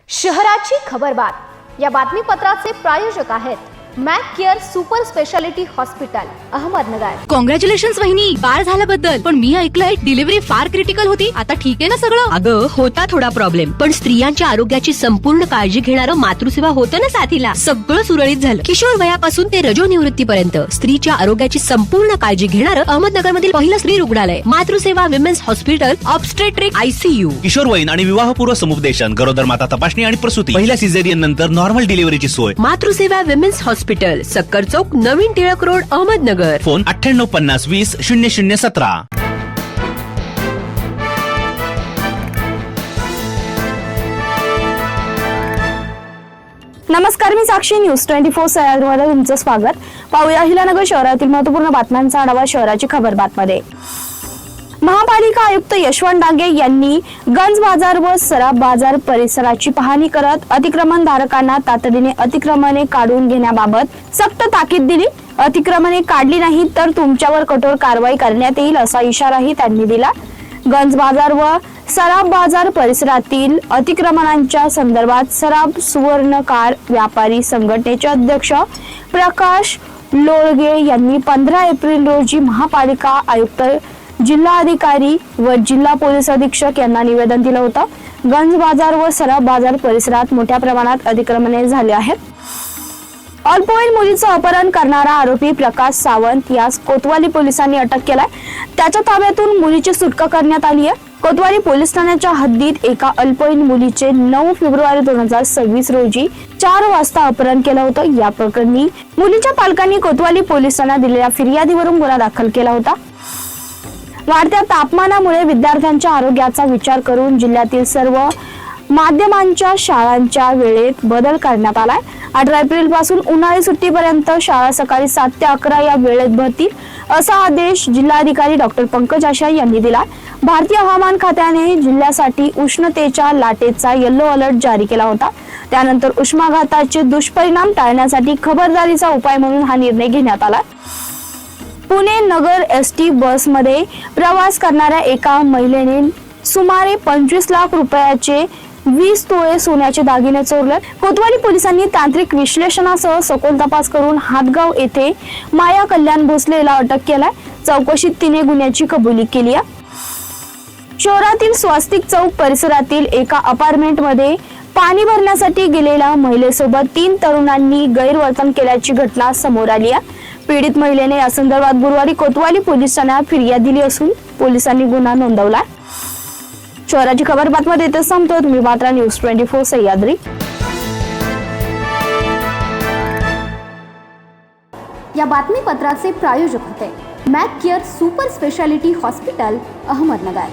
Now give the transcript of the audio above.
शहराची खबरबात या बातमीपत्राचे प्रायोजक आहेत Mac care super speciality hospital Ahmednagar. Congratulations वहिनी, बाळ झाल्याबद्दल। पण मी ऐकलंय डिलिव्हरी फार क्रिटिकल होती। आता ठीक आहे ना सगळं? अगं होता थोडा प्रॉब्लेम, पण स्त्रियांच्या आरोग्याची संपूर्ण काळजी घेणारं मातृसेवा होतं ना साथीला। सगळं सुरळीत झालं। किशोर वयापासून ते रजोनिवृत्तीपर्यंत स्त्रीच्या आरोग्याची संपूर्ण काळजी घेणारं अहमदनगर मधील पहिलं स्त्री रुग्णालय Matruseva women's hospital obstetric ICU। किशोरवयीन आणि विवाहपूर्व समुपदेशन, गरोदर माता तपासणी आणि प्रसूती, पहिल्या सिझेरियन नंतर नॉर्मल डिलिव्हरीची सोय। मातृसेवा विमेन्स हॉस्पिटल, सक्कर चौक, नवीन टिळक रोड, अहमदनगर। फोन 9850200017। नमस्कार, मी साक्षी, न्यूज 24 सह्याद्रीमध्ये तुमचं स्वागत। पाहूया अहिल्यानगर शहरातील महत्त्वपूर्ण बातम्यांचा आढावा शहराची खबरबातमध्ये। महापालिका आयुक्त यशवंत डांगे यांनी गंज बाजार व सराफ बाजार परिसराची पाहणी करत अतिक्रमणधारकांना तातडीने अतिक्रमणे काढून घेण्याबाबत सक्त ताकीद दिली। अतिक्रमणे काढली नाही तर तुमच्यावर कठोर कारवाई करण्यात येईल असा इशाराही त्यांनी दिला। गंज बाजार व सराफ बाजार परिसरातील अतिक्रमणांच्या संदर्भात सराफ सुवर्णकार व्यापारी संघटनेचे अध्यक्ष प्रकाश लोळगे यांनी 15 एप्रिल रोजी महापालिका आयुक्त, जिल्हाधिकारी व जिल्हा पोलीस अधीक्षक यांना निवेदन दिलं होतं। गंज बाजार व सराफ बाजार परिसरात मोठ्या प्रमाणात अतिक्रमणे झाले आहेत। अल्पवयीन मुलीचं अपहरण करणारा आरोपी प्रकाश सावंत यास कोतवाली पोलिसांनी अटक केलाय। त्याच्या ताब्यातून मुलीची सुटका करण्यात आली आहे। कोतवाली पोलीस ठाण्याच्या हद्दीत एका अल्पवयीन मुलीचे 9 फेब्रुवारी 2026 रोजी 4 वाजता अपहरण केलं होतं। या प्रकरणी मुलीच्या पालकांनी कोतवाली पोलिसांना दिलेल्या फिर्यादीवरून गुन्हा दाखल केला होता। वाढत्या तापमानामुळे विद्यार्थ्यांच्या आरोग्याचा विचार करून जिल्ह्यातील सर्व माध्यमांच्या शाळांच्या वेळेत बदल करण्यात आलाय। 18 एप्रिल पासून उन्हाळी सुट्टीपर्यंत शाळा सकाळी 7 ते 11 या वेळेत भरतील असा आदेश जिल्हाधिकारी डॉक्टर पंकज आशाय यांनी दिला। भारतीय हवामान खात्याने जिल्ह्यासाठी उष्णतेच्या लाटेचा येलो अलर्ट जारी केला होता। त्यानंतर उष्माघाताचे दुष्परिणाम टाळण्यासाठी खबरदारीचा उपाय म्हणून हा निर्णय घेण्यात आला। पुणे नगर ST बसमध्ये प्रवास करणाऱ्या एका महिलेने सुमारे 25 लाख रुपयाचे 20 तोळे सोन्याचे दागिने चोरले। कोतवाली पोलिसांनी तांत्रिक विश्लेषणासह सखोल तपास करून हातगाव येथे माया कल्याण भोसलेला अटक केलाय। चौकशीत तिने गुन्ह्याची कबुली केली आहे। शहरातील स्वास्तिक चौक परिसरातील एका अपार्टमेंट मध्ये पाणी भरण्यासाठी गेलेल्या महिलेसोबत 3 तरुणांनी गैरवर्तन केल्याची घटना समोर आली आहे। पीडित महिलेने या संदर्भात गुरुवारी कोतवाली पोलीस ठाण्यात फिर्याद दिली असून पोलिसांनी गुन्हा नोंदवला। शहराची खबरबातमध्ये इथे संपतो। तुम्ही पाहता न्यूज 24 सह्याद्री। या बातमीपत्राचे प्रायोजक होते Mac care super speciality hospital Ahmednagar.